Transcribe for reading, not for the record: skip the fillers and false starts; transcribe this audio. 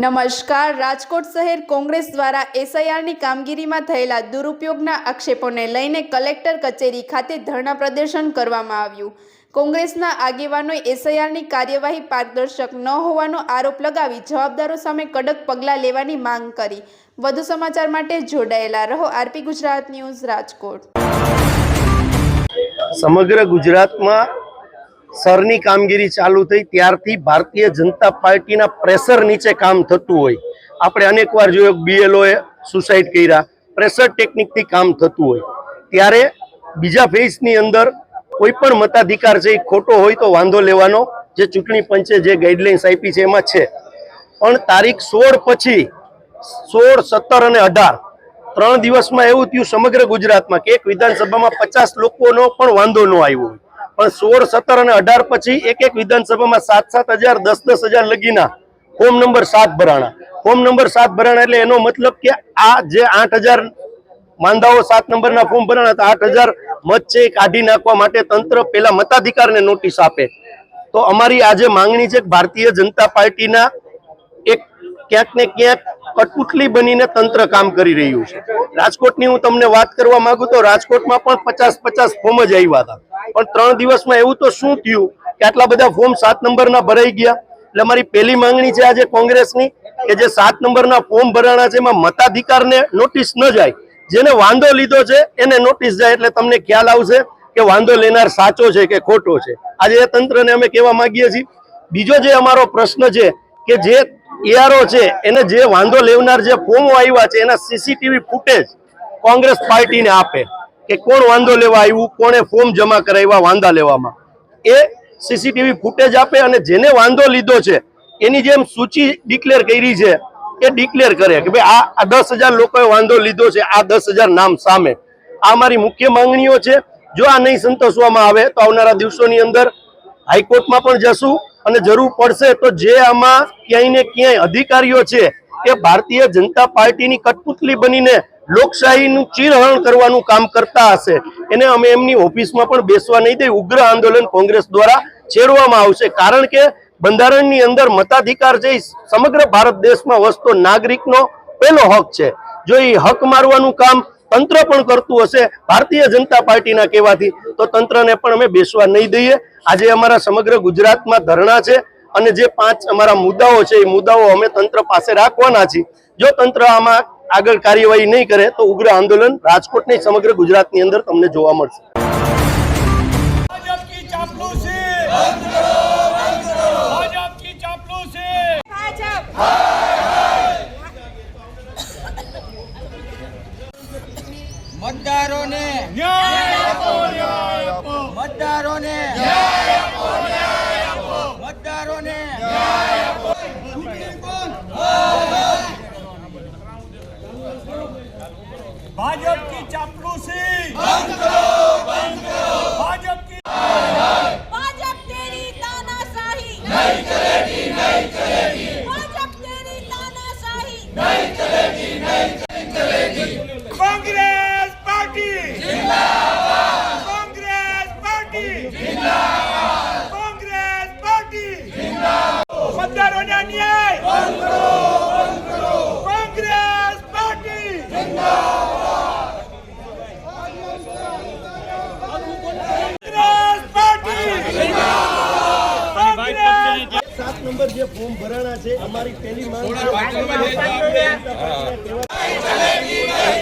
નમસ્કાર। રાજકોટ શહેર કોંગ્રેસ દ્વારા એસઆઈઆરની કામગીરીમાં થયેલા દુરુપયોગના આક્ષેપોને લઈને કલેક્ટર કચેરી ખાતે ધરણા પ્રદર્શન કરવામાં આવ્યું। કોંગ્રેસના આગેવાનોએ એસઆઈઆરની કાર્યવાહી પારદર્શક ન હોવાનો આરોપ લગાવી જવાબદારો સામે કડક પગલાં લેવાની માંગ કરી। વધુ સમાચાર માટે જોડાયેલા રહો। RP Gujarat news, Rajkot. સમગ્ર ગુજરાતમાં સરની કામગીરી ચાલુ થઈ ત્યારથી ભારતીય જનતા પાર્ટીના પ્રેશર નીચે કામ થતું હોય। આપણે અનેકવાર જોયું બીએલઓએ સુસાઇડ કર્યા, પ્રેશર ટેકનિકથી કામ થતું હોય ત્યારે બીજા ફેઝની અંદર કોઈ પણ મતાધિકાર છે એ ખોટો હોય તો વાંધો લેવાનો જે ચૂંટણી પંચે જે ગાઈડલાઇન્સ આપી છે એમાં છે। પણ તારીખ 16 પછી 16, 17 અને 18 3 દિવસમાં એવું થયું સમગ્ર ગુજરાતમાં કે એક વિધાનસભામાં 50 લોકોનો પણ વાંધો ન આવ્યો। પણ 16, 17 અને 18 પછી એક વિધાનસભામાં 7-7 હજાર 10-10 હજાર લગીના ફોર્મ નંબર 7 ભરાણા। ફોર્મ નંબર 7 ભરાણા એટલે એનો મતલબ કે આ જે 8000 માંદાઓ 7 નંબરના ફોર્મ ભરાણા હતા, 8000 મત છે કાઢી નાખવા માટે તંત્ર પેલા મતાધિકારને નોટિસ આપે। તો અમારી આજે માંગણી છે કે ભારતીય જનતા પાર્ટીના એક ક્યાંક ને ક્યાંક કઠપુતલી બનીને તંત્ર કામ કરી રહ્યું છે। રાજકોટની હું તમને વાત કરવા માંગુ તો રાજકોટમાં પણ 50-50 ફોર્મ જ આવ્યા હતા, પણ 3 દિવસમાં એવું તો શું થયું કે આટલા બધા ફોર્મ 7 નંબરના ભરાઈ ગયા। એટલે અમારી પહેલી માંગણી છે આજે કોંગ્રેસની કે જે 7 નંબરના ફોર્મ ભરાણા છે એમાં મતાધિકારને નોટિસ ન જાય, જેને વાંધો લીધો છે એને નોટિસ જાય, એટલે તમને ખ્યાલ આવશે કે વાંધો લેનાર સાચો છે કે ખોટો છે। આજે એ તંત્રને અમે કહેવા માંગીએ છીએ। બીજો જે અમારો પ્રશ્ન છે કે જે એઆરઓ છે એને જે વાંધો લેવનાર જે ફોર્મો આવ્યા છે એના સીસીટીવી ફૂટેજ કોંગ્રેસ પાર્ટીને આપે કે કોણ વાંધો લેવા આવ્યું, કોણે ફોર્મ જમા કરાવ્યા વાંધા લેવામાં, એ સીસીટીવી ફૂટેજ આપે અને જેને વાંધો લીધો છે એની જેમ સૂચિ ડિક્લેર કરી છે એ ડિક્લેર કરે કે ભાઈ આ 10,000 લોકોએ વાંધો લીધો છે, આ 10,000 નામ સામે। આ અમારી મુખ્ય માંગણીઓ છે। જો આ નહીં સંતોષવામાં આવે તો આવનારા દિવસોની અંદર હાઈકોર્ટમાં પણ જશું અને જરૂર પડશે તો જે આમાં ક્યાંય ને ક્યાંય અધિકારીઓ છે એ ભારતીય જનતા પાર્ટીની કઠપુતલી બનીને લોકશાહીનું ચીરહરણ કરવાનું કામ કરતા હશે એને અમે એમની ઓફિસમાં પણ બેસવા નહીં દઈ। ઉગ્ર આંદોલન કોંગ્રેસ દ્વારા છેડવામાં આવશે, કારણ કે બંધારણની અંદર મતાધિકાર છે સમગ્ર ભારત દેશમાં વસતો નાગરિકનો પહેલો હક છે। જો એ હક મારવાનું કામ તંત્ર પણ કરતું હશે ભારતીય જનતા પાર્ટીના કહેવાથી, તો તંત્રને પણ અમે બેસવા નહીં દઈએ। આજે અમારા સમગ્ર ગુજરાતમાં ધરણા છે અને જે 5 અમારા મુદ્દાઓ છે એ મુદ્દાઓ અમે તંત્ર પાસે રાખવાના છીએ। જો તંત્ર આમાં આગળ કાર્યવાહી નહીં કરે તો ઉગ્ર આંદોલન રાજકોટની સમગ્ર ગુજરાતની અંદર તમને જોવા મળશે। મતદારોને ન્યાય આપો, ન્યાય આપો, મતદારોને ન્યાય આપો, ન્યાય આપો, મતદારોને ન્યાય આપો। भाजपा की चापलूसी बंद करो, बंद करो। भाजपा की भाजपा तेरी तानाशाही नहीं चलेगी, नहीं चलेगी। भाजपा तेरी तानाशाही नहीं चलेगी, नहीं चलेगी। कांग्रेस पार्टी जिंदाबाद, कांग्रेस पार्टी जिंदाबाद, कांग्रेस पार्टी जिंदाबाद। मतदारों ने न्याय बंद करो, बंद करो। कांग्रेस पार्टी जिंदाबाद, कांग्रेस पार्टी जिंदाबाद, कांग्रेस। 7 નંબર જે ફોર્મ ભરાણા છે અમારી પહેલી માંગ नहीं चलेगी, नहीं